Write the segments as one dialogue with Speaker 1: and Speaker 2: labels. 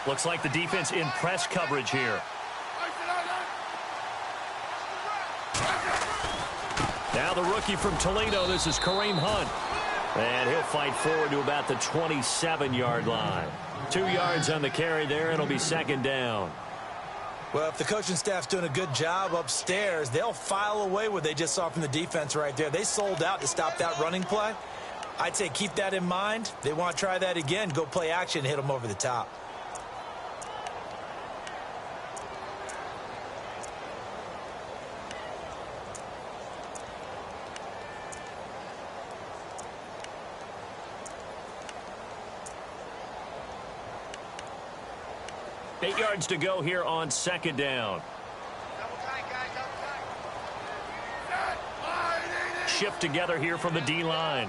Speaker 1: Looks like the defense in press coverage here. Now the rookie from Toledo, this is Kareem Hunt. And he'll fight forward to about the 27-yard line. 2 yards on the carry there, and it'll be second down.
Speaker 2: Well, if the coaching staff's doing a good job upstairs, they'll file away what they just saw from the defense right there. They sold out to stop that running play. I'd say keep that in mind. They want to try that again. Go play action, hit them over the top.
Speaker 1: Eight yards to go here on second down. Shift together here from the D-line.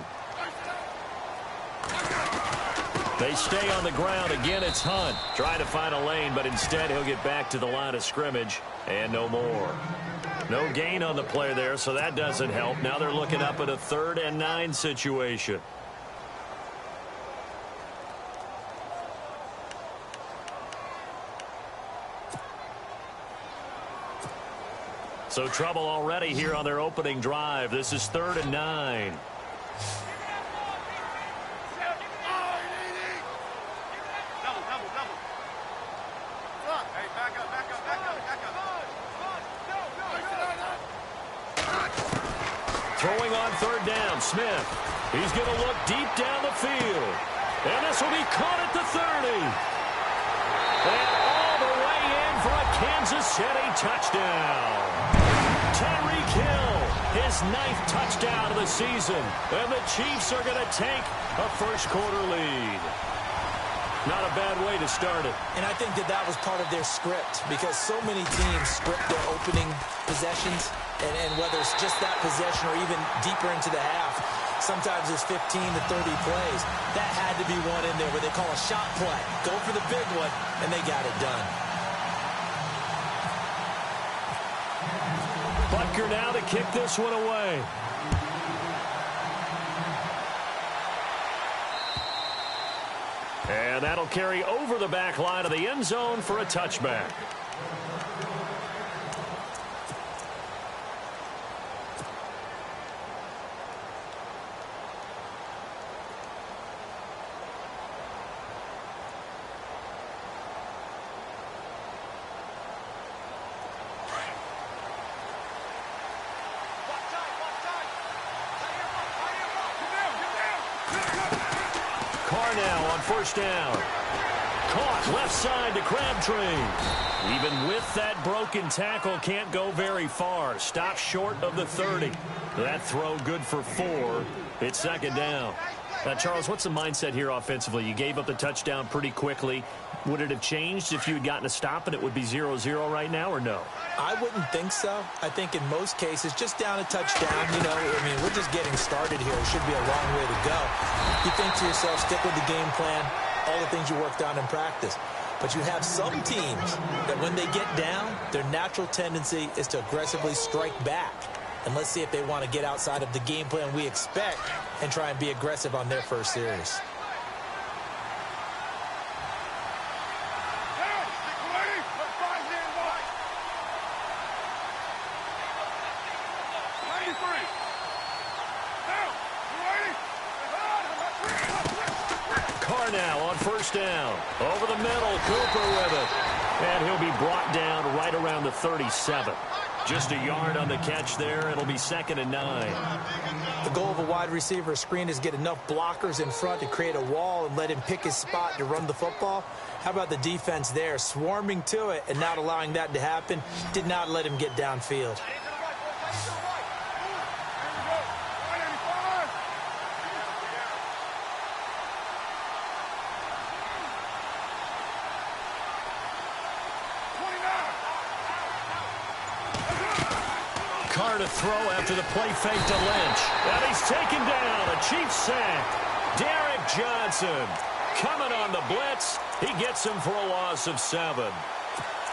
Speaker 1: They stay on the ground. Again, it's Hunt. Trying to find a lane, but instead he'll get back to the line of scrimmage and no more. No gain on the play there, so that doesn't help. Now they're looking up at a 3rd and 9 situation. So trouble already here on their opening drive. This is 3rd and 9. Throwing on 3rd down, Smith. He's going to look deep down the field. And this will be caught at the 30. And all the way in for a Kansas City touchdown. Tyreek Hill, his 9th touchdown of the season. And the Chiefs are going to take a first-quarter lead. Not a bad way to start it.
Speaker 2: And I think that was part of their script, because so many teams script their opening possessions, and whether it's just that possession or even deeper into the half, sometimes it's 15 to 30 plays. That had to be one in there where they call a shot play. Go for the big one, and they got it done.
Speaker 1: Butker now to kick this one away. And that'll carry over the back line of the end zone for a touchback. Now on first down. Caught left side to Crabtree. Even with that broken tackle, can't go very far. Stop short of the 30. That throw good for 4. It's second down. Charles, what's the mindset here offensively? You gave up the touchdown pretty quickly. Would it have changed if you had gotten a stop and it would be 0-0 right now, or no?
Speaker 2: I wouldn't think so. I think in most cases, just down a touchdown, we're just getting started here. It should be a long way to go. You think to yourself, stick with the game plan, all the things you worked on in practice. But you have some teams that when they get down, their natural tendency is to aggressively strike back. And let's see if they want to get outside of the game plan we expect and try and be aggressive on their first series.
Speaker 1: Now on first down. Over the middle, Cooper with it. And he'll be brought down right around the 37. Just a yard on the catch there. It'll be 2nd and 9.
Speaker 2: The goal of a wide receiver screen is get enough blockers in front to create a wall and let him pick his spot to run the football. How about the defense there, swarming to it and not allowing that to happen? Did not let him get downfield.
Speaker 1: Carr to throw after the play fake to Lynch. And he's taken down. A Chiefs sack. Derek Johnson coming on the blitz. He gets him for a loss of 7.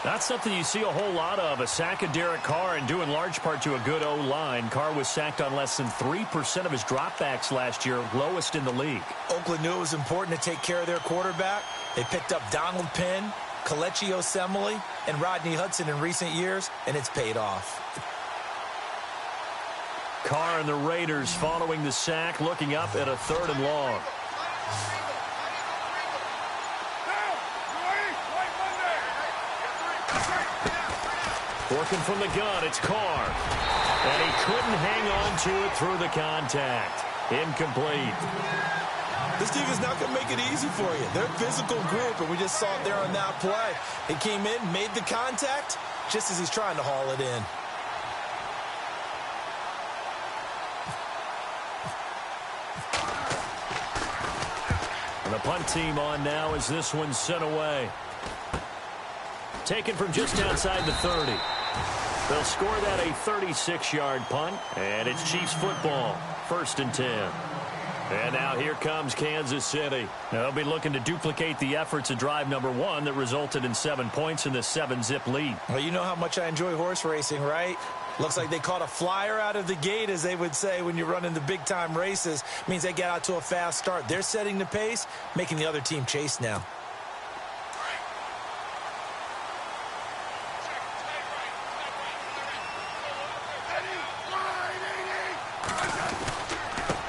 Speaker 1: Not something you see a whole lot of. A sack of Derek Carr, and due in large part to a good O-line. Carr was sacked on less than 3% of his dropbacks last year, lowest in the league.
Speaker 2: Oakland knew it was important to take care of their quarterback. They picked up Donald Penn, Kelechi Osemele, and Rodney Hudson in recent years, and it's paid off.
Speaker 1: Carr and the Raiders following the sack, looking up at a 3rd and long. Working from the gun, it's Carr. And he couldn't hang on to it through the contact. Incomplete.
Speaker 2: This team is not going to make it easy for you. They're a physical group, and we just saw it there on that play. He came in, made the contact, just as he's trying to haul it in.
Speaker 1: And the punt team on now as this one's sent away. Taken from just outside the 30. They'll score that a 36-yard punt, and it's Chiefs football, 1st and 10. And now here comes Kansas City. They'll be looking to duplicate the efforts of drive number 1 that resulted in 7 points in the 7-zip lead.
Speaker 2: Well, you know how much I enjoy horse racing, right? Looks like they caught a flyer out of the gate, as they would say when you're running the big-time races. Means they get out to a fast start. They're setting the pace, making the other team chase now.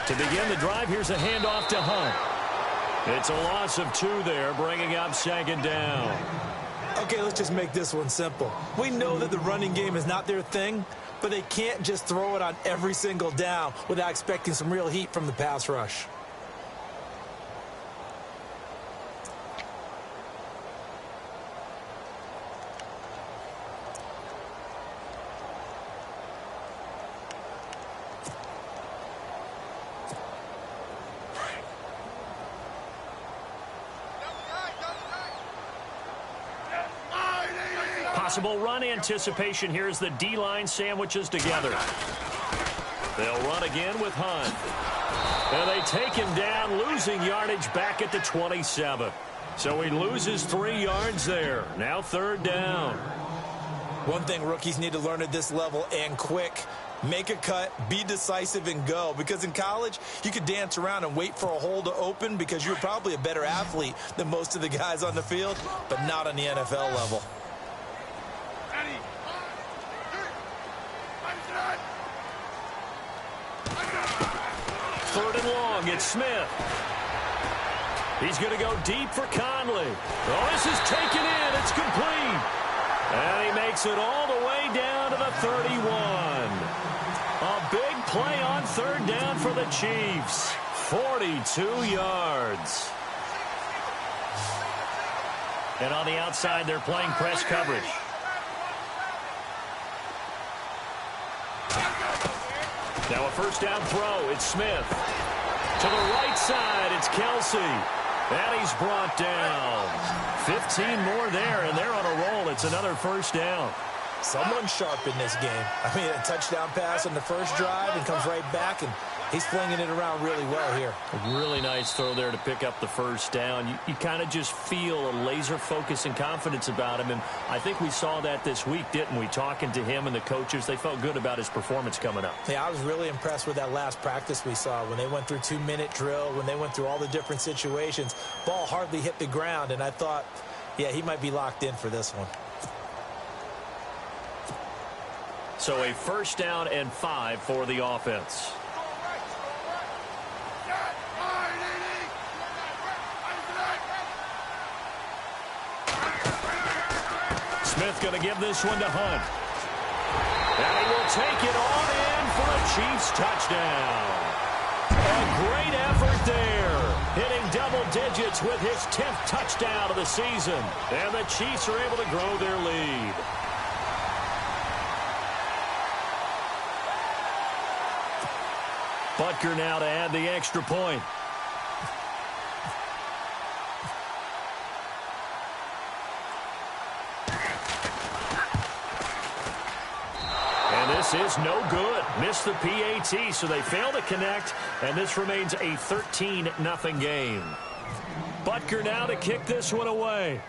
Speaker 1: To begin the drive, here's a handoff to Hunt. It's a loss of 2 there, bringing up 2nd down.
Speaker 2: Okay, let's just make this one simple. We know that the running game is not their thing, but they can't just throw it on every single down without expecting some real heat from the pass rush.
Speaker 1: Possible run anticipation here as the D-line sandwiches together. They'll run again with Hunt. And they take him down, losing yardage back at the 27. So he loses 3 yards there. Now 3rd down.
Speaker 2: One thing rookies need to learn at this level, and quick: make a cut, be decisive, and go. Because in college, you could dance around and wait for a hole to open because you're probably a better athlete than most of the guys on the field, but not on the NFL level.
Speaker 1: 3rd and long, it's Smith. He's going to go deep for Conley. Oh, this is taken in. It's complete. And he makes it all the way down to the 31. A big play on 3rd down for the Chiefs. 42 yards. And on the outside, they're playing press coverage. Now a 1st down throw. It's Smith. To the right side, it's Kelsey. And he's brought down. 15 more there, and they're on a roll. It's another 1st down.
Speaker 2: Someone's sharp in this game. I mean, a touchdown pass on the first drive and comes right back, and he's flinging it around really well here.
Speaker 1: A really nice throw there to pick up the 1st down. You kind of just feel a laser focus and confidence about him, and I think we saw that this week, didn't we? Talking to him and the coaches, they felt good about his performance coming up.
Speaker 2: Yeah, I was really impressed with that last practice we saw when they went through 2-minute drill, when they went through all the different situations. Ball hardly hit the ground, and I thought, yeah, he might be locked in for this one.
Speaker 1: So a 1st down and 5 for the offense. Smith going to give this one to Hunt. And he will take it on in for a Chiefs touchdown. A great effort there. Hitting double digits with his 10th touchdown of the season. And the Chiefs are able to grow their lead. Butker now to add the extra point. And this is no good. Missed the PAT, so they fail to connect, and this remains a 13-0 game. Butker now to kick this one away.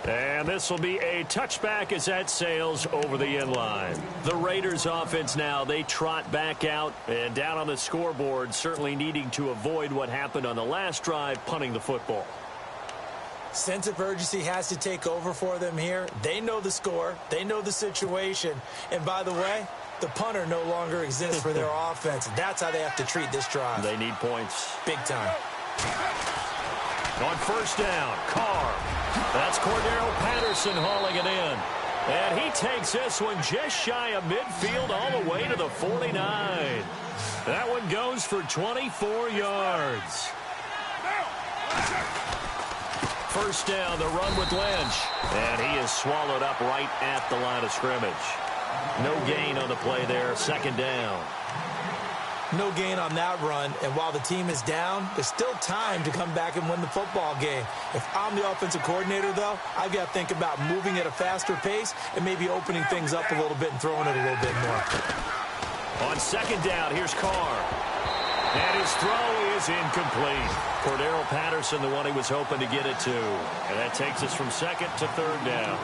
Speaker 1: And this will be a touchback as that sails over the end line. The Raiders offense now, they trot back out and down on the scoreboard, certainly needing to avoid what happened on the last drive, punting the football.
Speaker 2: Sense of urgency has to take over for them here. They know the score. They know the situation. And by the way, the punter no longer exists for their offense. That's how they have to treat this drive.
Speaker 1: They need points.
Speaker 2: Big time.
Speaker 1: On first down, Carr. That's Cordero Patterson hauling it in. And he takes this one just shy of midfield all the way to the 49. That one goes for 24 yards. First down, the run with Lynch. And he is swallowed up right at the line of scrimmage. No gain on the play there, second down.
Speaker 2: No gain on that run, and while the team is down, there's still time to come back and win the football game. If I'm the offensive coordinator, though, I've got to think about moving at a faster pace and maybe opening things up a little bit and throwing it a little bit more.
Speaker 1: On second down, here's Carr. And his throw is incomplete. Cordero Patterson, the one he was hoping to get it to. And that takes us from second to third down.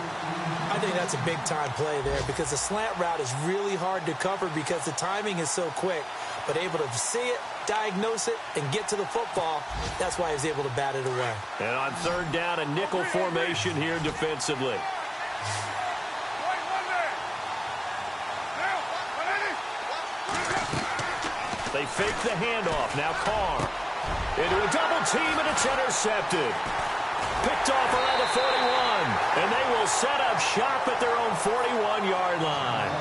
Speaker 2: I think that's a big-time play there because the slant route is really hard to cover because the timing is so quick. But able to see it, diagnose it, and get to the football, that's why he was able to bat it away. And
Speaker 1: on third down, a nickel formation here defensively. They fake the handoff. Now Carr into a double team, and it's intercepted. Picked off around the 41, and they will set up shop at their own 41-yard line.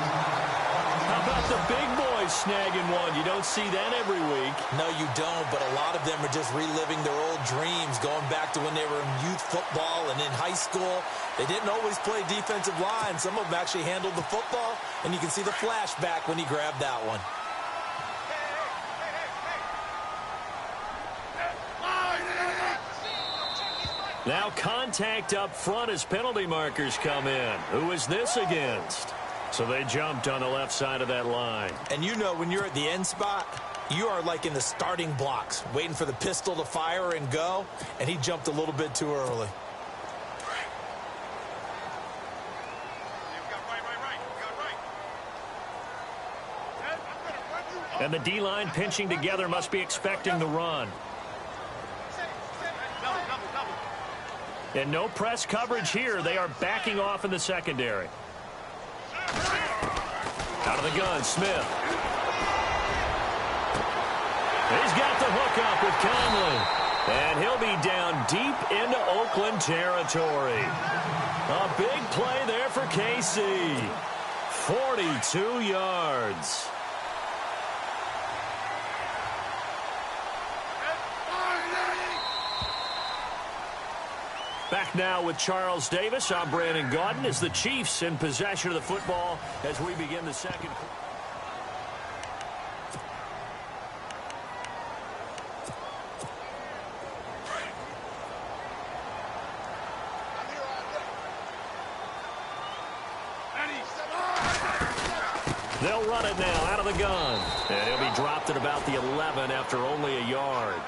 Speaker 1: How about the big boys snagging one? You don't see that every week.
Speaker 2: No, you don't, but a lot of them are just reliving their old dreams, going back to when they were in youth football and in high school. They didn't always play defensive line. Some of them actually handled the football, and you can see the flashback when he grabbed that one.
Speaker 1: Now contact up front as penalty markers come in. Who is this against? So they jumped on the left side of that line.
Speaker 2: And you know when you're at the end spot, you are like in the starting blocks, waiting for the pistol to fire and go, and he jumped a little bit too early.
Speaker 1: And the D-line pinching together must be expecting the run. And no press coverage here. They are backing off in the secondary. Out of the gun, Smith. He's got the hook up with Conley. And he'll be down deep into Oakland territory. A big play there for KC. 42 yards. Back now with Charles Davis. I'm Brandon Gaudin as the Chiefs in possession of the football as we begin the second. They'll run it now out of the gun. And he'll be dropped at about the 11 after only a yard.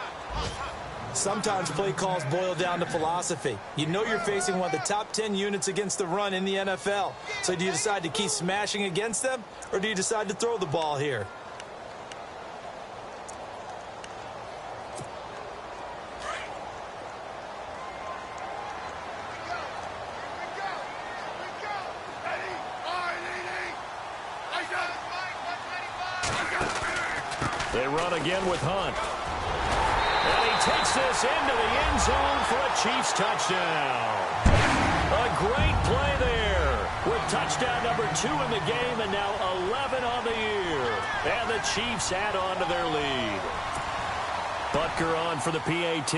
Speaker 2: Sometimes play calls boil down to philosophy. You know you're facing one of the top 10 units against the run in the NFL. So do you decide to keep smashing against them, or do you decide to throw the ball here?
Speaker 1: They run again with Hunt. And he takes this into the end zone for a Chiefs touchdown. A great play there with touchdown number 2 in the game and now 11 on the year. And the Chiefs add on to their lead. Butker on for the PAT.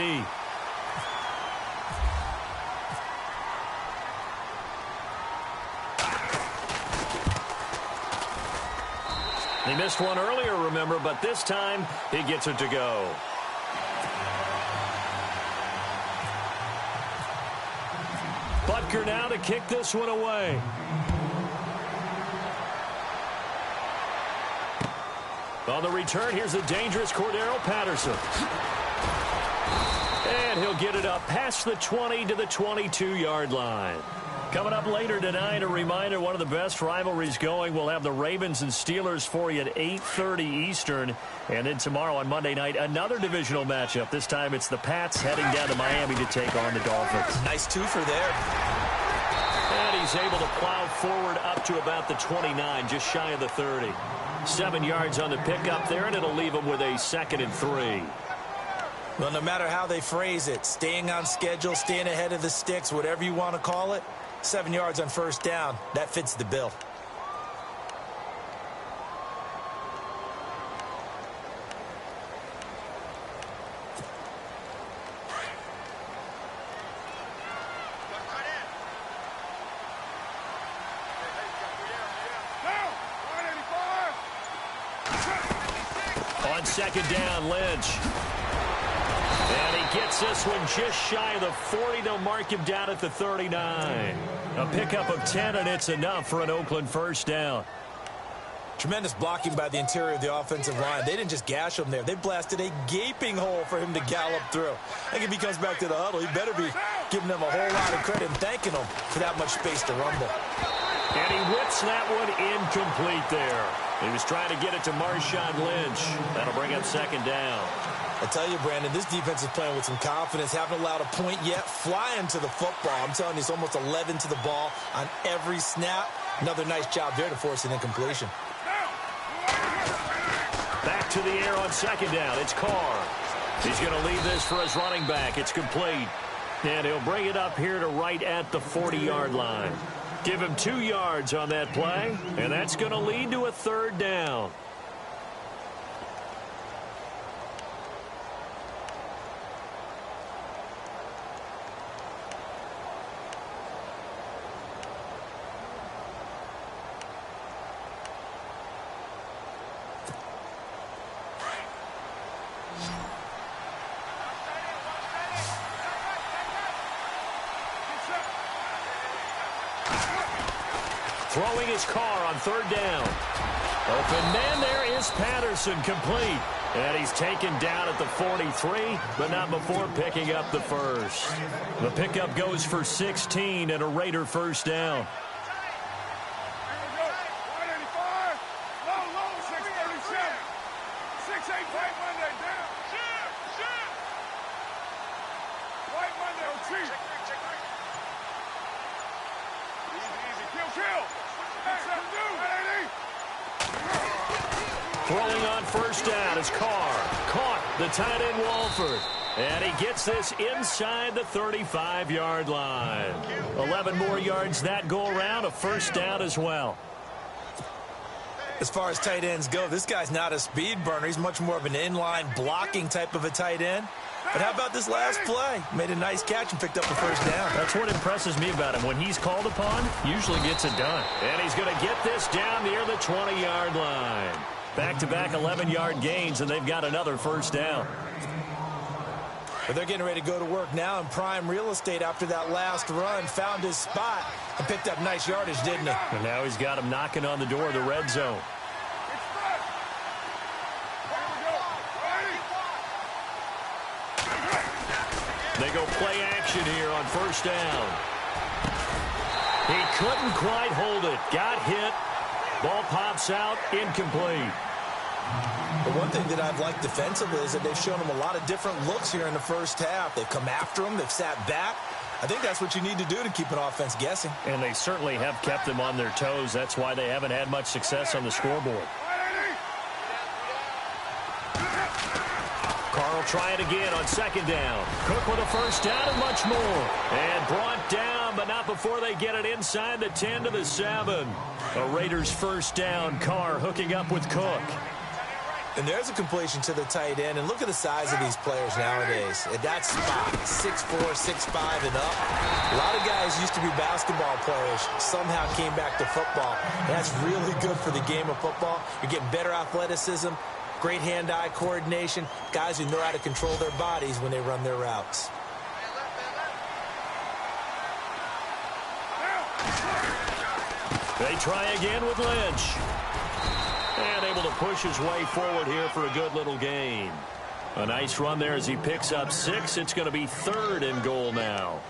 Speaker 1: He missed one earlier, remember, but this time he gets it to go. Butker now to kick this one away. On the return, here's the dangerous Cordero Patterson. And he'll get it up past the 20 to the 22-yard line. Coming up later tonight, a reminder, one of the best rivalries going. We'll have the Ravens and Steelers for you at 8:30 Eastern. And then tomorrow on Monday night, another divisional matchup. This time it's the Pats heading down to Miami to take on the Dolphins.
Speaker 2: Nice twofer there.
Speaker 1: And he's able to plow forward up to about the 29, just shy of the 30. 7 yards on the pickup there, and it'll leave him with a 2nd and 3.
Speaker 2: Well, no matter how they phrase it, staying on schedule, staying ahead of the sticks, whatever you want to call it, 7 yards on first down, that fits the bill.
Speaker 1: On 2nd down, Lynch. And he gets this one just shy of the 40. They'll mark him down at the 39. A pickup of 10, and it's enough for an Oakland first down.
Speaker 2: Tremendous blocking by the interior of the offensive line. They didn't just gash him there. They blasted a gaping hole for him to gallop through. I think if he comes back to the huddle, he better be giving them a whole lot of credit and thanking them for that much space to rumble.
Speaker 1: And he whips that one incomplete there. He was trying to get it to Marshawn Lynch. That'll bring up 2nd down.
Speaker 2: I tell you, Brandon, this defense is playing with some confidence. Haven't allowed a point yet. Flying to the football. I'm telling you, it's almost 11 to the ball on every snap. Another nice job there to force an incompletion.
Speaker 1: Back to the air on 2nd down. It's Carr. He's going to leave this for his running back. It's complete. And he'll bring it up here to right at the 40-yard line. Give him 2 yards on that play, and that's going to lead to a 3rd down. Throwing his Carr on 3rd down. Open man, there is Patterson, complete. And he's taken down at the 43, but not before picking up the first. The pickup goes for 16 and a Raider first down. Throwing on first down is Carr. Caught the tight end Walford. And he gets this inside the 35-yard line. 11 more yards that go around, a first down as well.
Speaker 2: As far as tight ends go, this guy's not a speed burner. He's much more of an inline blocking type of a tight end. But how about this last play? Made a nice catch and picked up the first down.
Speaker 1: That's what impresses me about him. When he's called upon, usually gets it done. And he's going to get this down near the 20-yard line. Back-to-back 11-yard gains, and they've got another first down.
Speaker 2: But they're getting ready to go to work now in prime real estate after that last run. Found his spot and picked up nice yardage, didn't he?
Speaker 1: And now he's got him knocking on the door of the red zone. They go play action here on first down. He couldn't quite hold it. Got hit. Ball pops out, incomplete.
Speaker 2: The one thing that I've liked defensively is that they've shown him a lot of different looks here in the first half. They've come after him. They've sat back. I think that's what you need to do to keep an offense guessing.
Speaker 1: And they certainly have kept them on their toes. That's why they haven't had much success on the scoreboard. Carr will try it again on second down. Cook with a first down and much more. And brought down, but not before they get it inside the 10 to the 7. A Raiders first down. Carr hooking up with Cook.
Speaker 2: And there's a completion to the tight end. And look at the size of these players nowadays. At that spot, 6'4", 6'5", and up. A lot of guys used to be basketball players. Somehow came back to football. And that's really good for the game of football. You're getting better athleticism, great hand-eye coordination, guys who know how to control their bodies when they run their routes.
Speaker 1: They try again with Lynch. And able to push his way forward here for a good little gain. A nice run there as he picks up 6. It's going to be 3rd and goal now.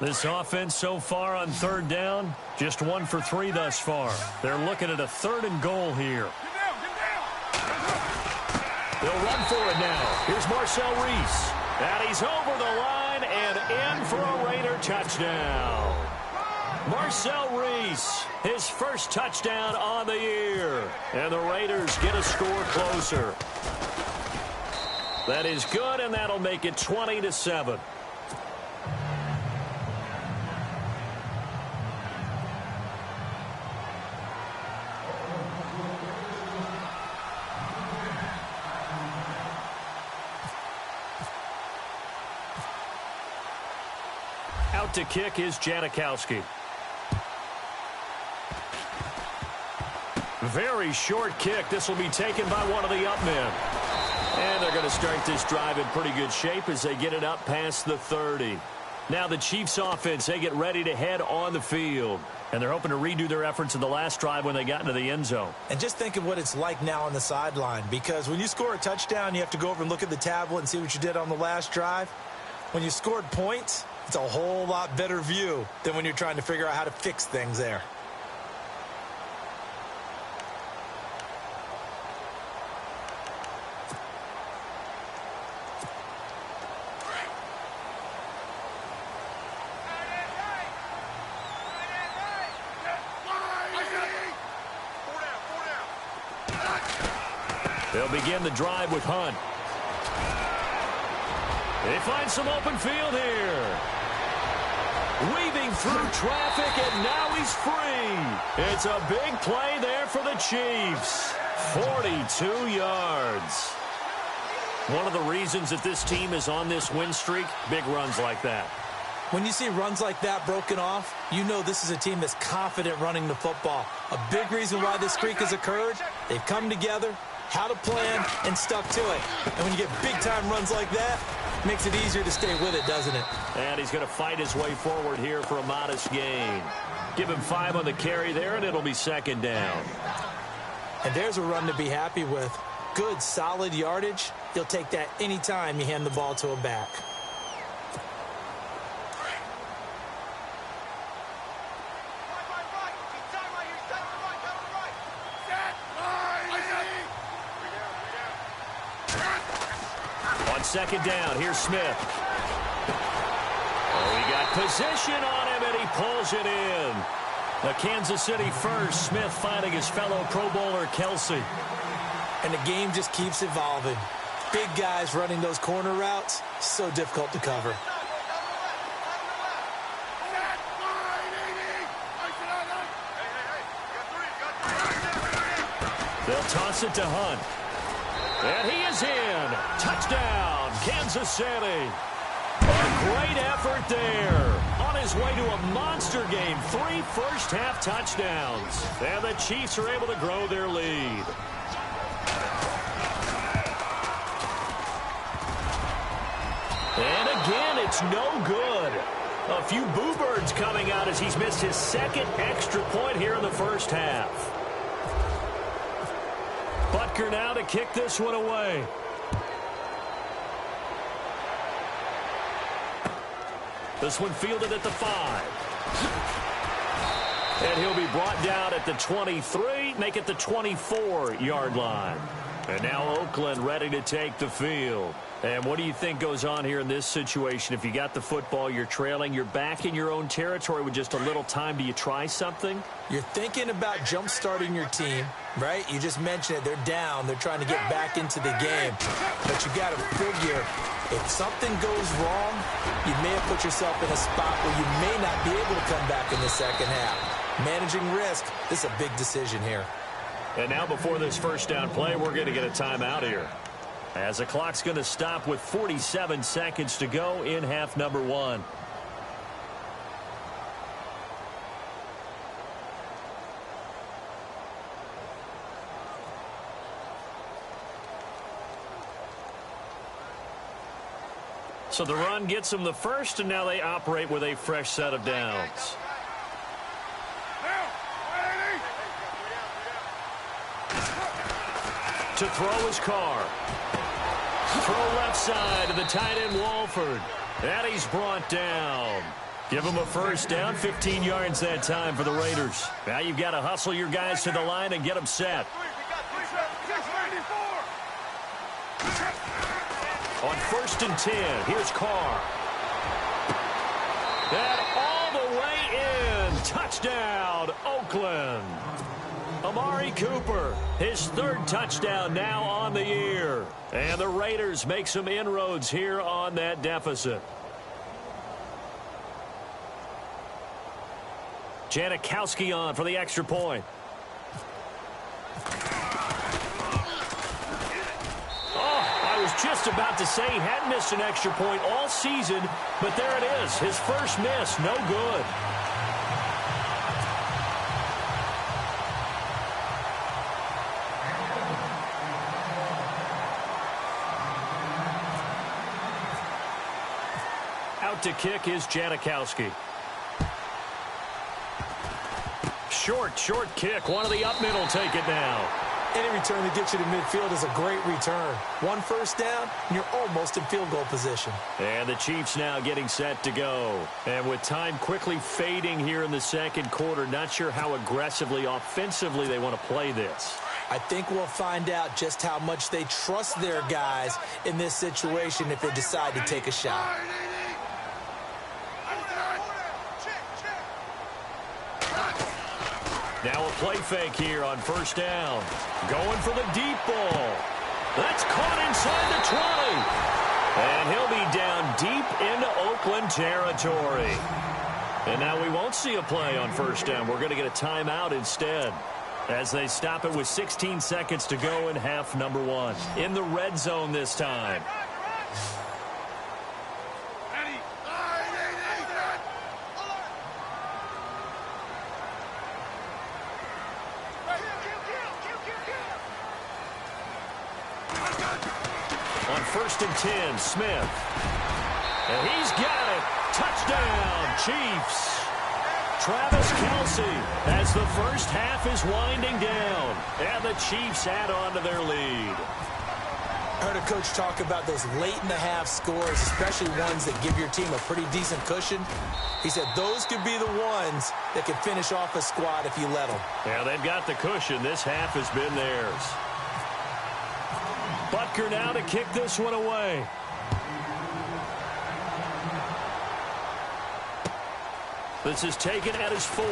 Speaker 1: This offense so far on 3rd down, just 1 for 3 thus far. They're looking at a 3rd and goal here. They'll run for it now. Here's Marcel Reese. And he's over the line and in for a Raider touchdown. Marcel Reese, his first touchdown on the year. And the Raiders get a score closer. That is good, and that'll make it 20-7. Out to kick is Janikowski. Very short kick. This will be taken by one of the up men. And they're going to start this drive in pretty good shape as they get it up past the 30. Now the Chiefs offense, they get ready to head on the field. And they're hoping to redo their efforts in the last drive when they got into the end zone.
Speaker 2: And just think of what it's like now on the sideline, because when you score a touchdown, you have to go over and look at the tablet and see what you did on the last drive. When you scored points, it's a whole lot better view than when you're trying to figure out how to fix things there.
Speaker 1: They'll begin the drive with Hunt. They find some open field here. Weaving through traffic, and now he's free. It's a big play there for the Chiefs. 42 yards. One of the reasons that this team is on this win streak, big runs like that.
Speaker 2: When you see runs like that broken off, you know this is a team that's confident running the football. A big reason why this streak has occurred, they've come together, had a plan, and stuck to it. And when you get big-time runs like that, it makes it easier to stay with it, doesn't it?
Speaker 1: And he's going to fight his way forward here for a modest gain. Give him 5 on the carry there, and it'll be 2nd down.
Speaker 2: And there's a run to be happy with. Good, solid yardage. You'll take that anytime you hand the ball to a back.
Speaker 1: On 2nd down, here's Smith. Oh, he got position on him, and he pulls it in. The Kansas City first, Smith finding his fellow Pro Bowler Kelsey.
Speaker 2: And the game just keeps evolving. Big guys running those corner routes, so difficult to cover.
Speaker 1: They'll toss it to Hunt. And he is in. Touchdown, Kansas City. A great effort there. On his way to a monster game. 3 first-half touchdowns. And the Chiefs are able to grow their lead. And again, it's no good. A few boo birds coming out as he's missed his 2nd extra point here in the first half. Butker now to kick this one away. This one fielded at the 5. And he'll be brought down at the 23, make it the 24-yard line. And now Oakland ready to take the field. And what do you think goes on here in this situation? If you got the football, you're trailing, you're back in your own territory with just a little time. Do you try something?
Speaker 2: You're thinking about jump-starting your team, right? You just mentioned it. They're down. They're trying to get back into the game. But you got to figure, if something goes wrong, you may have put yourself in a spot where you may not be able to come back in the second half. Managing risk, this is a big decision here.
Speaker 1: And now before this first down play, we're going to get a timeout here. as the clock's going to stop with 47 seconds to go in half number one. So the run gets them the first, and now they operate with a fresh set of downs. To throw his car. Throw left side to the tight end Walford. And he's brought down. Give him a first down, 15 yards that time for the Raiders. Now you've got to hustle your guys to the line and get them set. On 1st and 10, here's Carr. And all the way in. Touchdown, Oakland. Amari Cooper, his 3rd touchdown now on the year. And the Raiders make some inroads here on that deficit. Janikowski on for the extra point. I was just about to say he hadn't missed an extra point all season, but there it is. His first miss, no good. Out to kick is Janikowski. Short kick. One of the up middle take it now.
Speaker 2: Any return that gets you to midfield is a great return. 1 first down, and you're almost in field goal position.
Speaker 1: And the Chiefs now getting set to go. And with time quickly fading here in the second quarter, not sure how aggressively, offensively they want to play this.
Speaker 2: I think we'll find out just how much they trust their guys in this situation if they decide to take a shot.
Speaker 1: Now a play fake here on 1st down. Going for the deep ball. That's caught inside the 20. And he'll be down deep into Oakland territory. And now we won't see a play on 1st down. We're going to get a timeout instead, as they stop it with 16 seconds to go in half number one. In the red zone this time. On 1st and 10, Smith. And he's got it. Touchdown, Chiefs. Travis Kelce as the first half is winding down. And the Chiefs add on to their lead.
Speaker 2: I heard a coach talk about those late-in-the-half scores, especially ones that give your team a pretty decent cushion. He said those could be the ones that could finish off a squad if you let them.
Speaker 1: Yeah, they've got the cushion. This half has been theirs. Butker now to kick this one away. This is taken at his 4.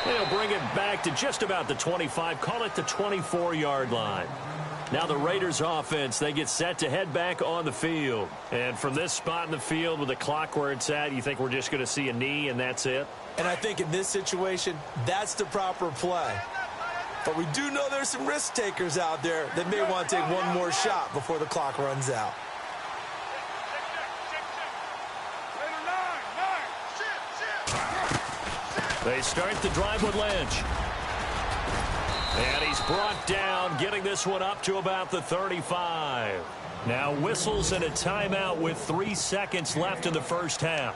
Speaker 1: They'll bring it back to just about the 25, call it the 24-yard line. Now the Raiders offense, they get set to head back on the field. And from this spot in the field with the clock where it's at, you think we're just going to see a knee and that's it?
Speaker 2: And I think in this situation, that's the proper play. But we do know there's some risk takers out there that may want to take one more shot before the clock runs out.
Speaker 1: They start the drive with Lynch. And he's brought down, getting this one up to about the 35. Now whistles and a timeout with 3 seconds left in the first half.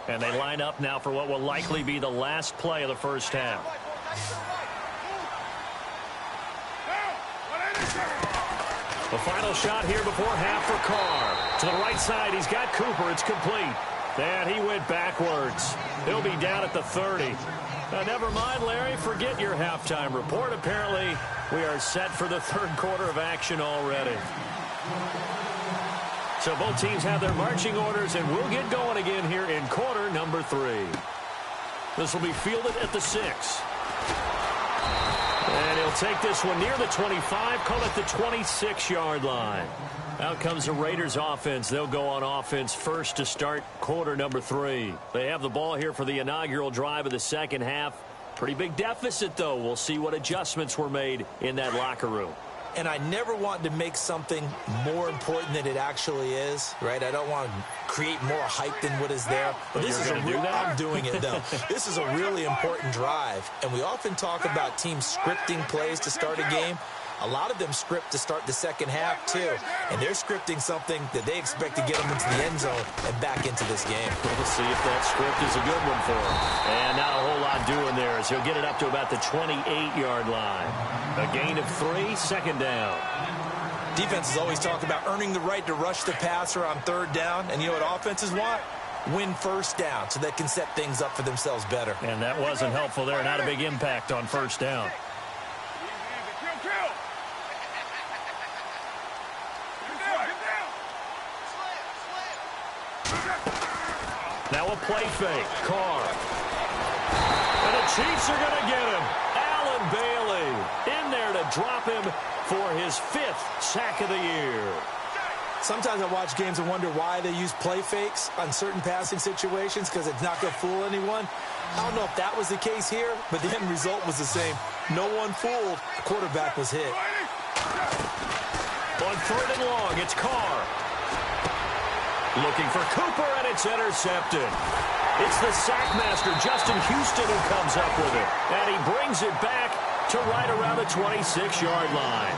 Speaker 1: And they line up now for what will likely be the last play of the first half. The final shot here before half for Carr. To the right side, he's got Cooper. It's complete. And he went backwards. He'll be down at the 30. Never mind, Larry. Forget your halftime report. Apparently, we are set for the third quarter of action already. So both teams have their marching orders, and we'll get going again here in quarter number 3. This will be fielded at the 6. And he'll take this one near the 25, call it the 26-yard line. Out comes the Raiders offense. They'll go on offense first to start quarter number 3. They have the ball here for the inaugural drive of the second half. Pretty big deficit, though. We'll see what adjustments were made in that locker room.
Speaker 2: And I never want to make something more important than it actually is, right? I don't want to create more hype than what is there.
Speaker 1: But this is
Speaker 2: I'm doing it, though. This is a really important drive. And we often talk about teams scripting plays to start a game. A lot of them script to start the second half, too. And they're scripting something that they expect to get them into the end zone and back into this game.
Speaker 1: We'll see if that script is a good one for him. And not a whole lot doing there as he'll get it up to about the 28-yard line. A gain of 3, second down.
Speaker 2: Defenses always talk about earning the right to rush the passer on third down. And you know what offenses want? Win first down so they can set things up for themselves better.
Speaker 1: And that wasn't helpful there. Not a big impact on first down. Now a play fake. Carr. And the Chiefs are going to get him. Allen Bailey in there to drop him for his 5th sack of the year.
Speaker 2: Sometimes I watch games and wonder why they use play fakes on certain passing situations because it's not going to fool anyone. I don't know if that was the case here, but the end result was the same. No one fooled. The quarterback was hit.
Speaker 1: On third and long, it's Carr. Looking for Cooper, and it's intercepted. It's the sackmaster, Justin Houston, who comes up with it. And he brings it back to right around the 26-yard line.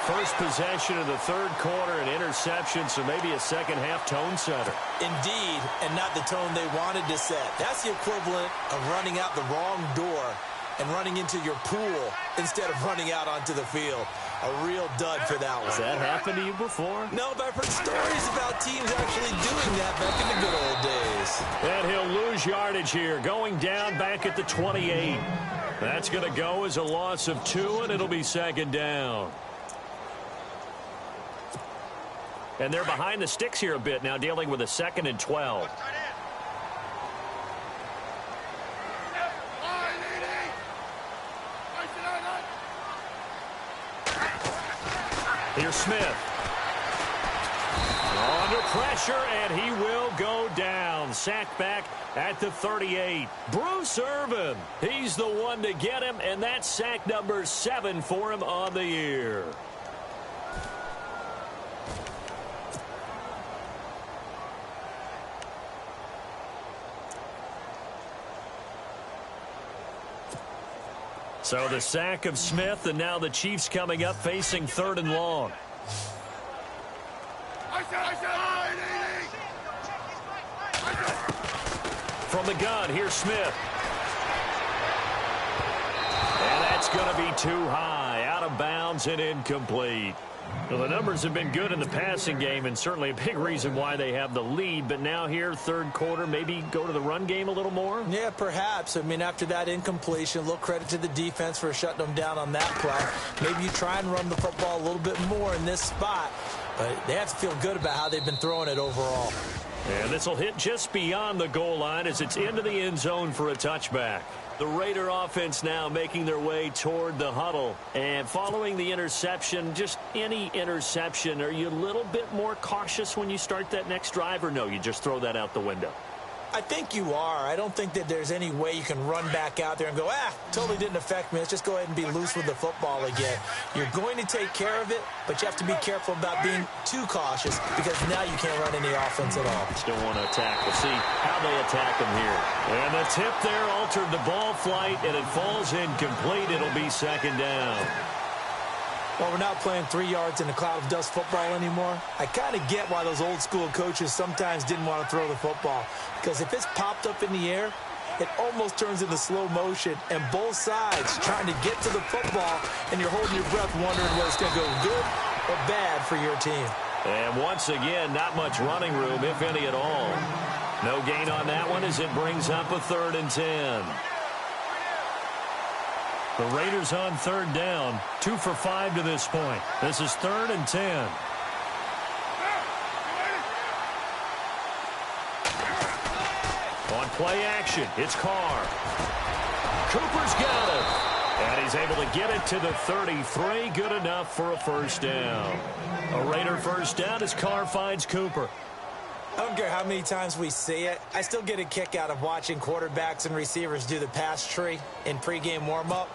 Speaker 1: First possession of the third quarter, an interception, so maybe a second-half tone setter.
Speaker 2: Indeed, and not the tone they wanted to set. That's the equivalent of running out the wrong door and running into your pool instead of running out onto the field. A real dud for that one.
Speaker 1: Has that happened to you before?
Speaker 2: No, but I've heard stories about teams actually doing that back in the good old days.
Speaker 1: And he'll lose yardage here, going down back at the 28. That's going to go as a loss of 2, and it'll be second down. And they're behind the sticks here a bit now, dealing with a 2nd and 12. Here's Smith. Under pressure, and he will go down. Sacked back at the 38. Bruce Irvin, he's the one to get him, and that's sack number 7 for him on the year. So the sack of Smith, and now the Chiefs coming up facing third and long. From the gun, here's Smith. And that's going to be too high, out of bounds and incomplete. Well, the numbers have been good in the passing game, and certainly a big reason why they have the lead. But now here, third quarter, maybe go to the run game a little more?
Speaker 2: Yeah, perhaps. I mean, after that incompletion, a little credit to the defense for shutting them down on that play. Maybe you try and run the football a little bit more in this spot. But they have to feel good about how they've been throwing it overall.
Speaker 1: And this will hit just beyond the goal line as it's into the end zone for a touchback. The Raider offense now making their way toward the huddle. And following the interception, just any interception, are you a little bit more cautious when you start that next drive, or no, you just throw that out the window?
Speaker 2: I think you are. I don't think that there's any way you can run back out there and go, totally didn't affect me. Let's just go ahead and be loose with the football again. You're going to take care of it, but you have to be careful about being too cautious because now you can't run any offense at all.
Speaker 1: Still want to attack. We'll see how they attack him here. And the tip there altered the ball flight, and it falls incomplete. It'll be second down.
Speaker 2: Well, we're not playing 3 yards in a cloud of dust football anymore. I kind of get why those old school coaches sometimes didn't want to throw the football. Because if it's popped up in the air, it almost turns into slow motion. And both sides trying to get to the football, and you're holding your breath wondering whether it's going to go good or bad for your team.
Speaker 1: And once again, not much running room, if any at all. No gain on that one as it brings up a 3rd and 10. The Raiders on third down, 2 for 5 to this point. This is 3rd and 10. Play action. It's Carr. Cooper's got it. And he's able to get it to the 33. Good enough for a first down. A Raider first down as Carr finds Cooper.
Speaker 2: I don't care how many times we see it. I still get a kick out of watching quarterbacks and receivers do the pass tree in pregame warm-up.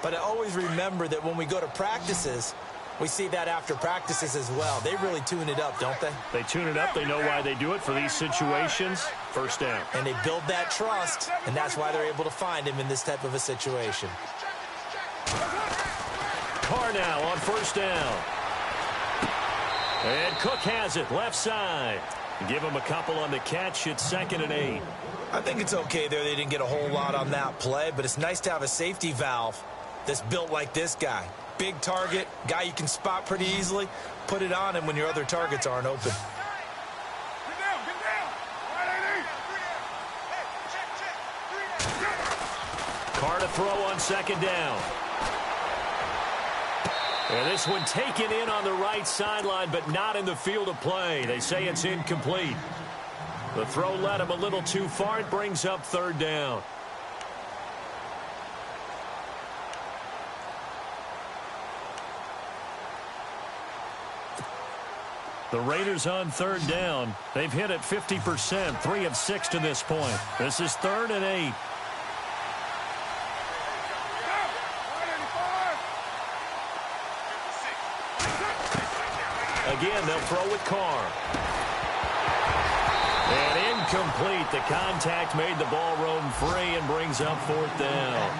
Speaker 2: But I always remember that when we go to practices, we see that after practices as well. They really tune it up, don't they?
Speaker 1: They tune it up. They know why they do it for these situations. First down.
Speaker 2: And they build that trust, and that's why they're able to find him in this type of a situation.
Speaker 1: Carr now on first down. And Cook has it left side. Give him a couple on the catch. It's 2nd and 8.
Speaker 2: I think it's okay there. They didn't get a whole lot on that play, but it's nice to have a safety valve that's built like this guy. Big target, guy you can spot pretty easily. Put it on him when your other targets aren't open.
Speaker 1: Carr to throw on 2nd down. And this one taken in on the right sideline, but not in the field of play. They say it's incomplete. The throw led him a little too far. It brings up 3rd down. The Raiders on 3rd down. They've hit it 50%, 3 of 6 to this point. This is 3rd and 8. Again, they'll throw with Carr. And incomplete. The contact made the ball roam free and brings up 4th down.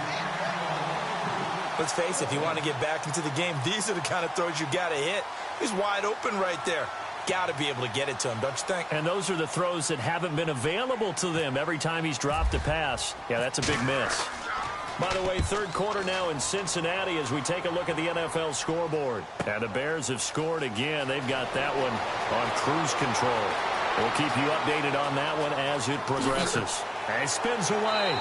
Speaker 2: Let's face it, if you want to get back into the game, these are the kind of throws you got to hit. He's wide open right there. Got to be able to get it to him, don't you think?
Speaker 1: And those are the throws that haven't been available to them every time he's dropped a pass. Yeah, that's a big miss. By the way, 3rd quarter now in Cincinnati as we take a look at the NFL scoreboard. And the Bears have scored again. They've got that one on cruise control. We'll keep you updated on that one as it progresses. And spins away.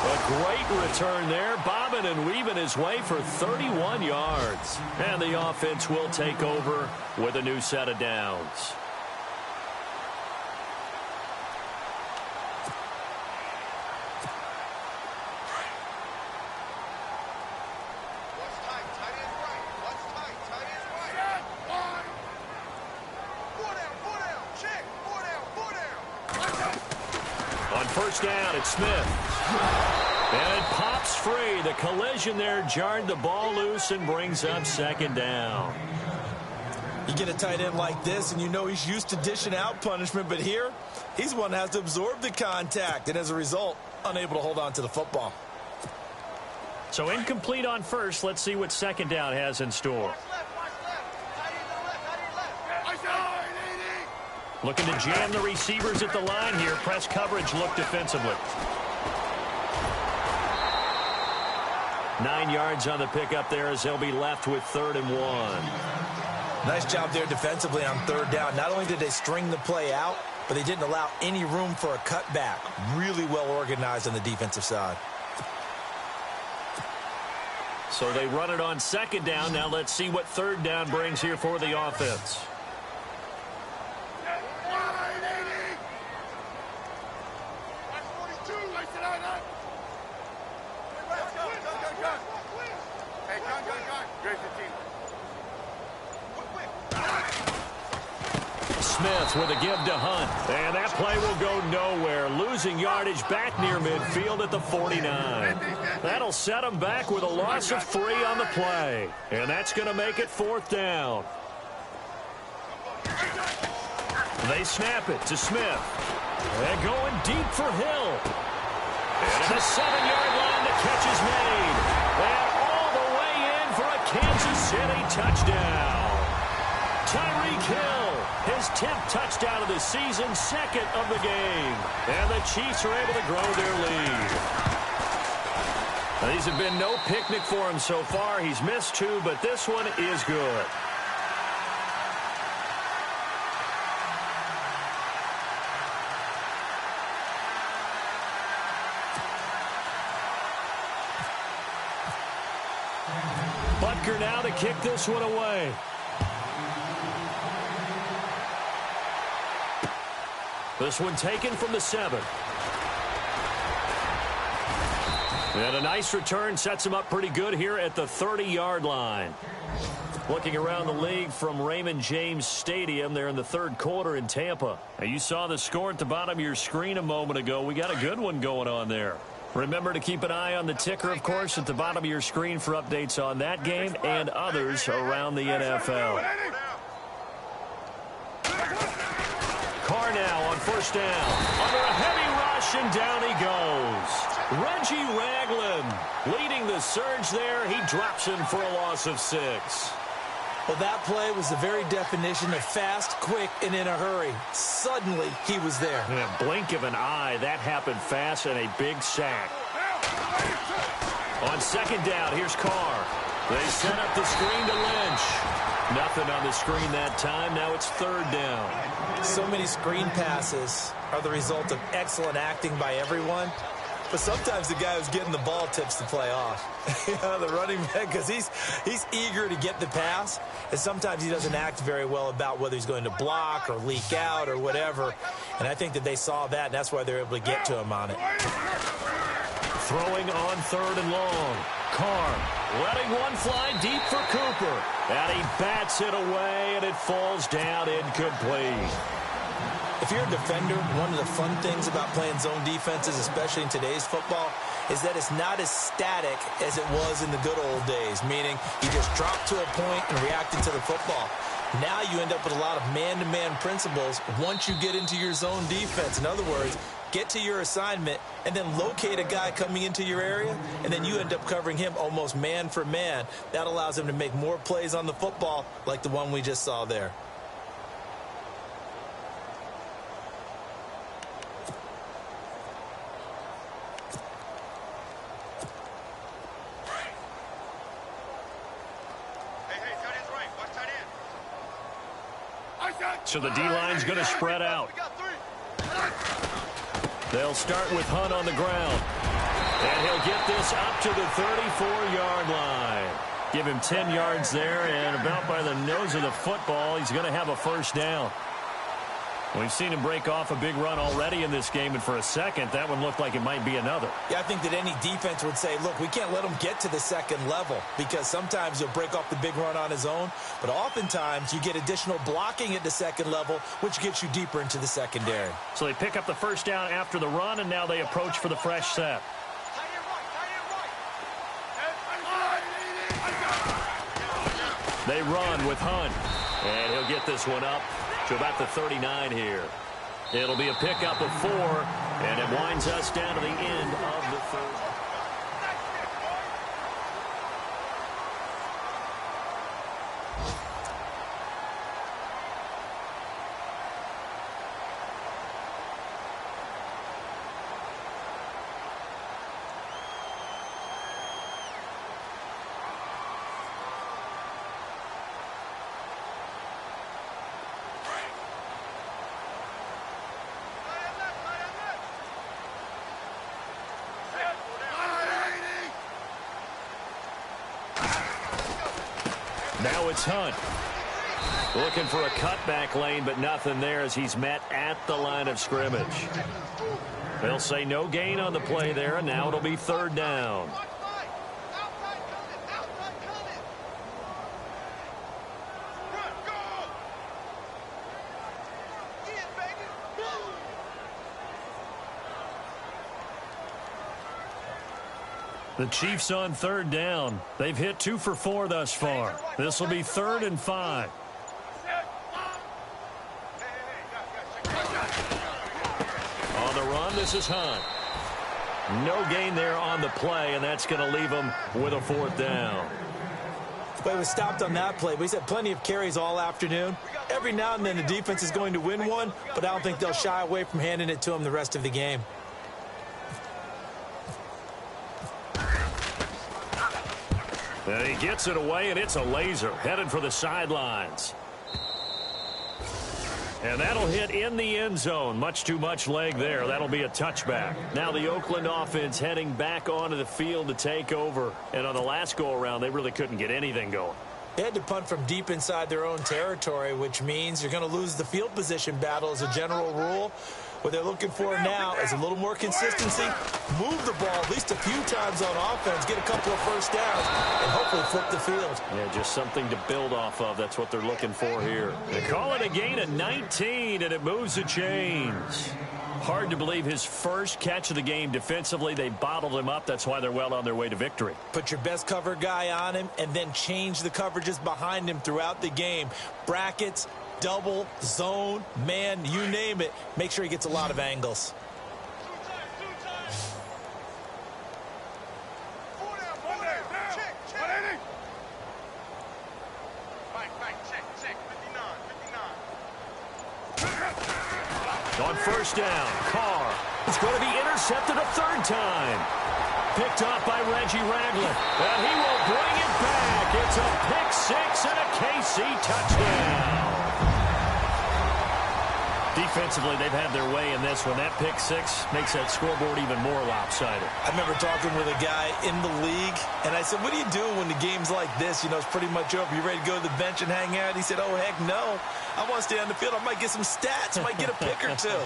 Speaker 1: A great return there, bobbing and weaving his way for 31 yards. And the offense will take over with a new set of downs. On first down, it's Smith. And it pops free. The collision there jarred the ball loose and brings up 2nd down.
Speaker 2: You get a tight end like this, and you know he's used to dishing out punishment, but here, he's the one that has to absorb the contact, and as a result, unable to hold on to the football.
Speaker 1: So incomplete on first. Let's see what 2nd down has in store. Looking to jam the receivers at the line here. Press coverage look defensively. 9 yards on the pickup there as they'll be left with 3rd and 1.
Speaker 2: Nice job there defensively on 3rd down. Not only did they string the play out, but they didn't allow any room for a cutback. Really well organized on the defensive side.
Speaker 1: So they run it on 2nd down. Now let's see what 3rd down brings here for the offense. Smith with a give to Hunt. And that play will go nowhere. Losing yardage back near midfield at the 49. That'll set him back with a loss of 3 on the play. And that's going to make it 4th down. They snap it to Smith. And going deep for Hill. And at the 7-yard line, the catch is made. And all the way in for a Kansas City touchdown. Tyreek Hill, his 10th touchdown of the season, 2nd of the game. And the Chiefs are able to grow their lead. Now, these have been no picnic for him so far. He's missed 2, but this one is good. Butker now to kick this one away. This one taken from the 7. And a nice return sets him up pretty good here at the 30-yard line. Looking around the league from Raymond James Stadium, they're in the third quarter in Tampa. Now, you saw the score at the bottom of your screen a moment ago. We got a good one going on there. Remember to keep an eye on the ticker, of course, at the bottom of your screen for updates on that game and others around the NFL. Carr now on first down. Under a heavy rush, and down he goes. Reggie Ragland leading the surge there. He drops him for a loss of 6.
Speaker 2: Well, that play was the very definition of fast, quick, and in a hurry. Suddenly, he was there.
Speaker 1: In a blink of an eye, that happened fast, and a big sack. On second down, here's Carr. They set up the screen to Lynch. Nothing on the screen that time. Now it's third down.
Speaker 2: So many screen passes are the result of excellent acting by everyone. But sometimes the guy who's getting the ball tips the play off. The running back, because he's eager to get the pass, and sometimes he doesn't act very well about whether he's going to block or leak out or whatever. And I think that they saw that, and that's why they're able to get to him on it.
Speaker 1: Throwing on third and long. Carr letting one fly deep for Cooper. And he bats it away, and it falls down incomplete.
Speaker 2: If you're a defender, one of the fun things about playing zone defenses, especially in today's football, is that it's not as static as it was in the good old days, meaning you just drop to a point and reacted to the football. Now you end up with a lot of man-to-man principles once you get into your zone defense. In other words, get to your assignment and then locate a guy coming into your area, and then you end up covering him almost man for man. That allows him to make more plays on the football like the one we just saw there.
Speaker 1: So the D-line's going to spread out. They'll start with Hunt on the ground. And he'll get this up to the 34-yard line. Give him 10 yards there, and about by the nose of the football, he's going to have a first down. We've seen him break off a big run already in this game, and for a second, that one looked like it might be another.
Speaker 2: Yeah, I think that any defense would say, look, we can't let him get to the second level, because sometimes he'll break off the big run on his own, but oftentimes you get additional blocking at the second level, which gets you deeper into the secondary.
Speaker 1: So they pick up the first down after the run, and now they approach for the fresh set. They run with Hunt, and he'll get this one up to about the 39 here. It'll be a pickup of 4, and it winds us down to the end of the third. Now it's Hunt. Looking for a cutback lane, but nothing there as he's met at the line of scrimmage. They'll say no gain on the play there, and now it'll be third down. The Chiefs on third down. They've hit 2 for 4 thus far. This will be 3rd and 5. On the run, this is Hunt. No gain there on the play, and that's going to leave him with a 4th down.
Speaker 2: But it was stopped on that play. But he's had plenty of carries all afternoon. Every now and then the defense is going to win one, but I don't think they'll shy away from handing it to him the rest of the game.
Speaker 1: And he gets it away, and it's a laser headed for the sidelines. And that'll hit in the end zone. Much too much leg there. That'll be a touchback. Now the Oakland offense heading back onto the field to take over. And on the last go-around, they really couldn't get anything going.
Speaker 2: They had to punt from deep inside their own territory, which means you're going to lose the field position battle as a general rule. What they're looking for now is a little more consistency, move the ball at least a few times on offense, get a couple of first downs, and hopefully flip the field.
Speaker 1: Yeah, just something to build off of. That's what they're looking for here. They call it a gain of 19, and it moves the chains. Hard to believe his first catch of the game defensively. They bottled him up. That's why they're well on their way to victory.
Speaker 2: Put your best cover guy on him and then change the coverages behind him throughout the game. Brackets, double, zone, man, you name it. Make sure he gets a lot of angles.
Speaker 1: On first down, Carr is going to be intercepted a third time. Picked off by Reggie Ragland. And he will bring it back. It's a pick six and a KC touchdown. Defensively, they've had their way in this one. That pick six makes that scoreboard even more lopsided.
Speaker 2: I remember talking with a guy in the league, and I said, what do you do when the game's like this? You know, it's pretty much over. You ready to go to the bench and hang out? He said, oh, heck no. I want to stay on the field. I might get some stats. I might get a pick or two.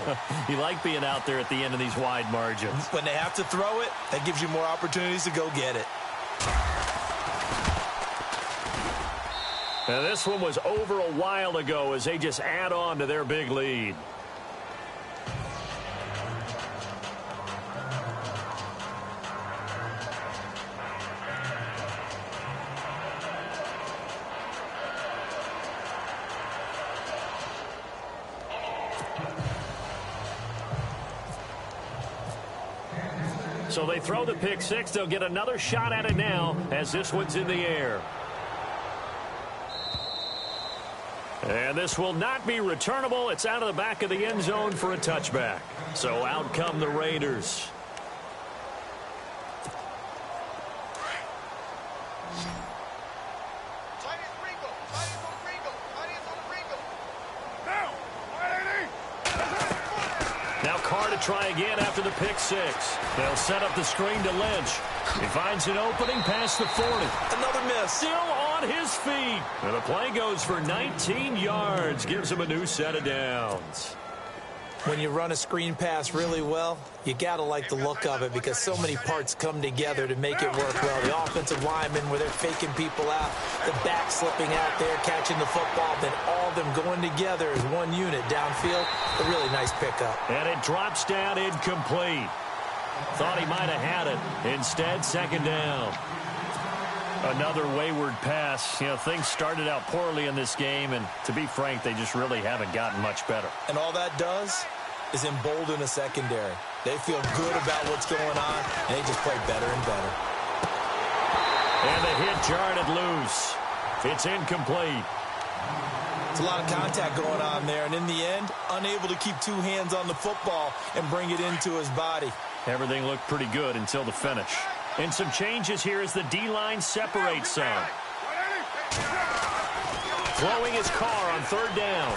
Speaker 1: You like being out there at the end of these wide margins.
Speaker 2: When they have to throw it, that gives you more opportunities to go get it.
Speaker 1: Now, this one was over a while ago as they just add on to their big lead. So they throw the pick six. They'll get another shot at it now as this one's in the air. And this will not be returnable. It's out of the back of the end zone for a touchback. So out come the Raiders. Now Carr to try again after the pick six. They'll set up the screen to Lynch. He finds an opening past the 40.
Speaker 2: Another miss.
Speaker 1: Still on his feet. And the play goes for 19 yards. Gives him a new set of downs.
Speaker 2: When you run a screen pass really well, you got to like the look of it because so many parts come together to make it work well. The offensive linemen, where they're faking people out, the back slipping out there, catching the football, then all of them going together as one unit downfield. A really nice pickup.
Speaker 1: And it drops down incomplete. Thought he might have had it. Instead, second down. Another wayward pass. You know, things started out poorly in this game, and to be frank, they just really haven't gotten much better.
Speaker 2: And all that does is embolden a secondary. They feel good about what's going on, and they just play better and better.
Speaker 1: And the hit jarred it loose. It's incomplete.
Speaker 2: It's a lot of contact going on there, and in the end, unable to keep two hands on the football and bring it into his body.
Speaker 1: Everything looked pretty good until the finish. And some changes here as the D-line separates some. Throwing his Carr on third down.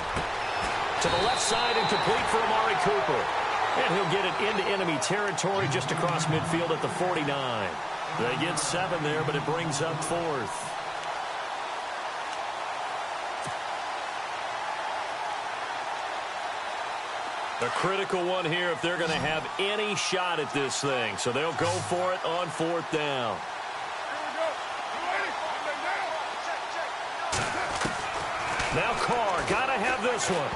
Speaker 1: To the left side and complete for Amari Cooper. And he'll get it into enemy territory just across midfield at the 49. They get 7 there, but it brings up 4th. A critical one here if they're going to have any shot at this thing. So they'll go for it on 4th down. Now Carr, got to have this one.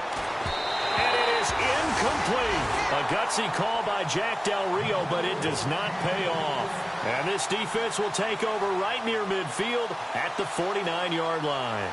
Speaker 1: And it is incomplete. A gutsy call by Jack Del Rio, but it does not pay off. And this defense will take over right near midfield at the 49-yard line.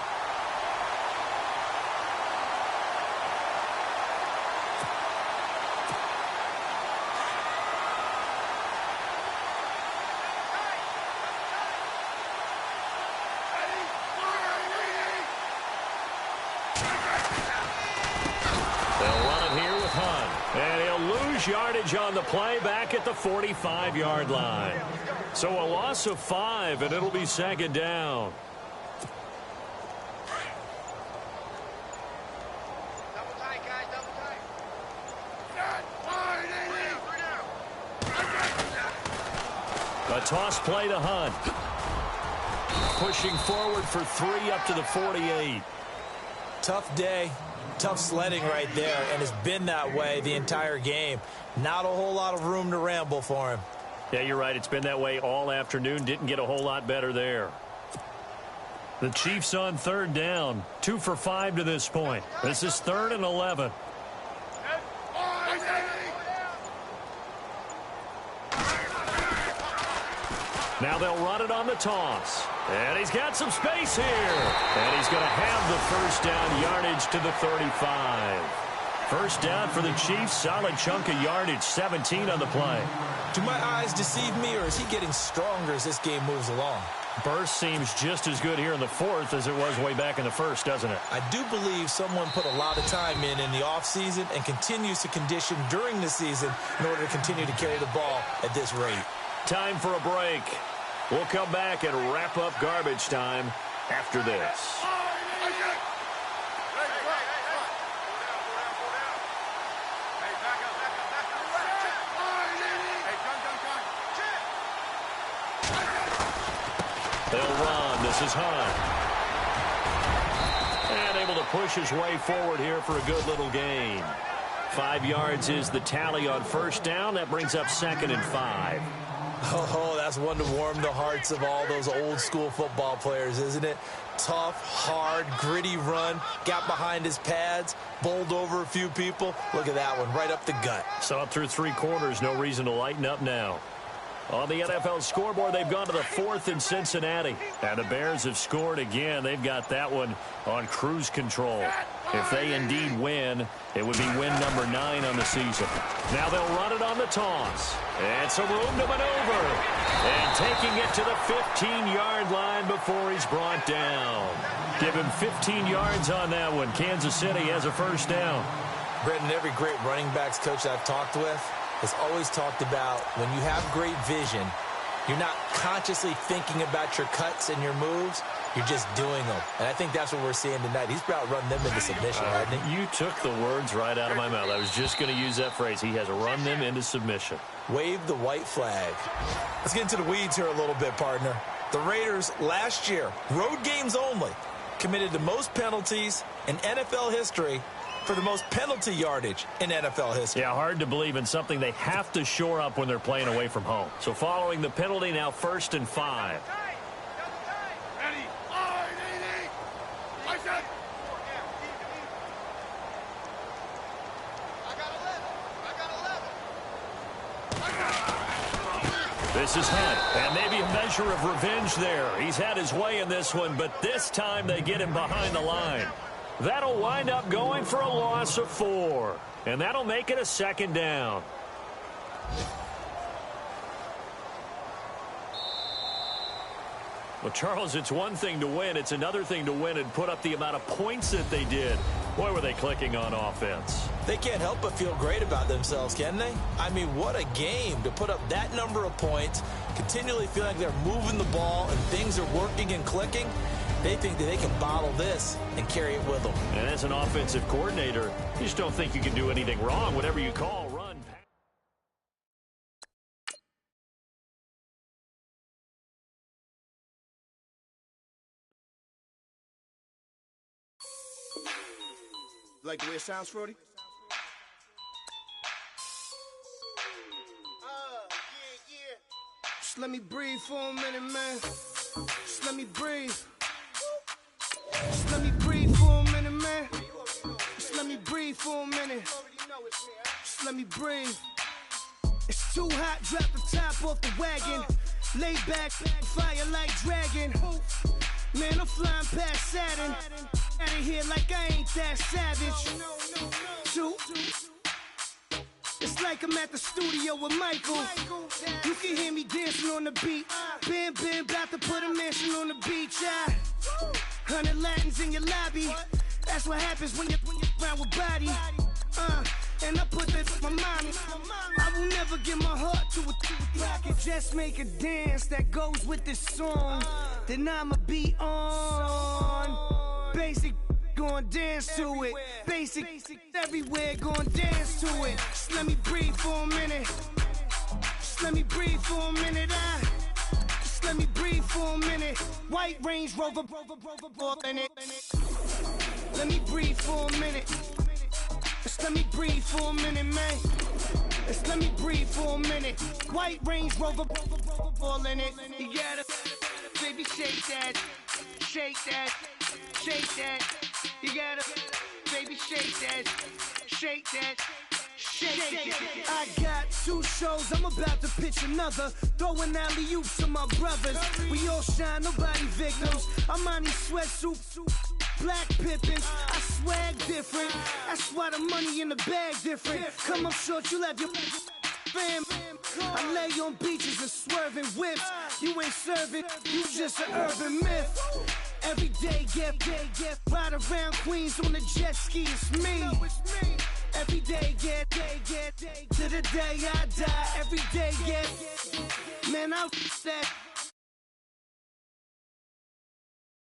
Speaker 1: Yardage on the play back at the 45-yard line. So a loss of 5, and it'll be second down.
Speaker 3: Double tight, guys, double tight.
Speaker 1: A toss play to Hunt. Pushing forward for 3 up to the 48.
Speaker 2: Tough day. Tough sledding right there, and it's been that way the entire game. Not a whole lot of room to ramble for him.
Speaker 1: Yeah, you're right. It's been that way all afternoon. Didn't get a whole lot better there. The Chiefs on third down. 2 for 5 to this point. This is 3rd and 11. Now they'll run it on the toss. And he's got some space here. And he's going to have the first down yardage to the 35. First down for the Chiefs. Solid chunk of yardage. 17 on the play.
Speaker 2: Do my eyes deceive me, or is he getting stronger as this game moves along?
Speaker 1: Burst seems just as good here in the 4th as it was way back in the 1st, doesn't it?
Speaker 2: I do believe someone put a lot of time in the offseason and continues to condition during the season in order to continue to carry the ball at this rate.
Speaker 1: Time for a break. We'll come back and wrap up garbage time after this. They'll run. This is Hunt. And able to push his way forward here for a good little gain. 5 yards is the tally on first down. That brings up 2nd and 5.
Speaker 2: Oh, that's one to warm the hearts of all those old-school football players, isn't it? Tough, hard, gritty run. Got behind his pads, bowled over a few people. Look at that one, right up the gut.
Speaker 1: Saw it through 3 quarters. No reason to lighten up now. On the NFL scoreboard, they've gone to the 4th in Cincinnati. And the Bears have scored again. They've got that one on cruise control. If they indeed win, it would be win number 9 on the season. Now they'll run it on the toss. And some room to maneuver. And taking it to the 15-yard line before he's brought down. Give him 15 yards on that one. Kansas City has a first down.
Speaker 2: Brendan, every great running backs coach I've talked with has always talked about when you have great vision, you're not consciously thinking about your cuts and your moves. You're just doing them. And I think that's what we're seeing tonight. He's about to run them into submission, hasn't he?
Speaker 1: You took the words right out of my mouth. I was just going to use that phrase. He has run them into submission.
Speaker 2: Wave the white flag. Let's get into the weeds here a little bit, partner. The Raiders last year, road games only, committed the most penalties in NFL history for the most penalty yardage in NFL history.
Speaker 1: Yeah, hard to believe in something they have to shore up when they're playing away from home. So following the penalty, now 1st and 5. This is Hunt, and maybe a measure of revenge there. He's had his way in this one, but this time they get him behind the line. That'll wind up going for a loss of 4, and that'll make it a 2nd down. Well, Charles, it's one thing to win. It's another thing to win and put up the amount of points that they did. Boy, were they clicking on offense.
Speaker 2: They can't help but feel great about themselves, can they? I mean, what a game to put up that number of points, continually feel like they're moving the ball and things are working and clicking. They think that they can bottle this and carry it with them.
Speaker 1: And as an offensive coordinator, you just don't think you can do anything wrong. Whatever you call, run, pass.
Speaker 4: Like the way it sounds, Frody? Just let me breathe for a minute, man. Just let me breathe. Just let me breathe for a minute, man. Just let me breathe for a minute. Just let me breathe. It's too hot, drop the top off the wagon. Lay back, fire like dragon. Man, I'm flying past Saturn. Out of here like I ain't that savage. Two. It's like I'm at the studio with Michael. You can hear me dancing on the beat. Bam, about to put a mansion on the beach. 100 Latins in your lobby. That's what happens when you're around with body. And I put that for my mommy. I will never give my heart to a I can just make a dance that goes with this song. Then I'ma be on. Basic, gon' dance to it. Basic, everywhere, gon' dance to it. Just let me breathe for a minute. Just let me breathe for a minute. Just Just let me breathe for a minute. White Range Rover, all in it. Let me breathe for a minute. Just let me breathe for a minute, man. Just let me breathe for a minute. White Range Rover, all in it. You gotta, baby, shake that, shake that, shake that. You gotta, baby, shake that, shake that. I got 2 shows, I'm about to pitch another. Throwing alley-oops to my brothers. We all shine, nobody victims. I'm on these sweatsuits, black Pippins. I swag different. That's why the money in the bag different. Come up short, you'll have your fam. I lay on beaches and swerving whips. You ain't serving, you just an urban myth. Every day, get ride around Queens on the jet ski, it's me. Every day, get to the day I die. Every day, get man, I'll that.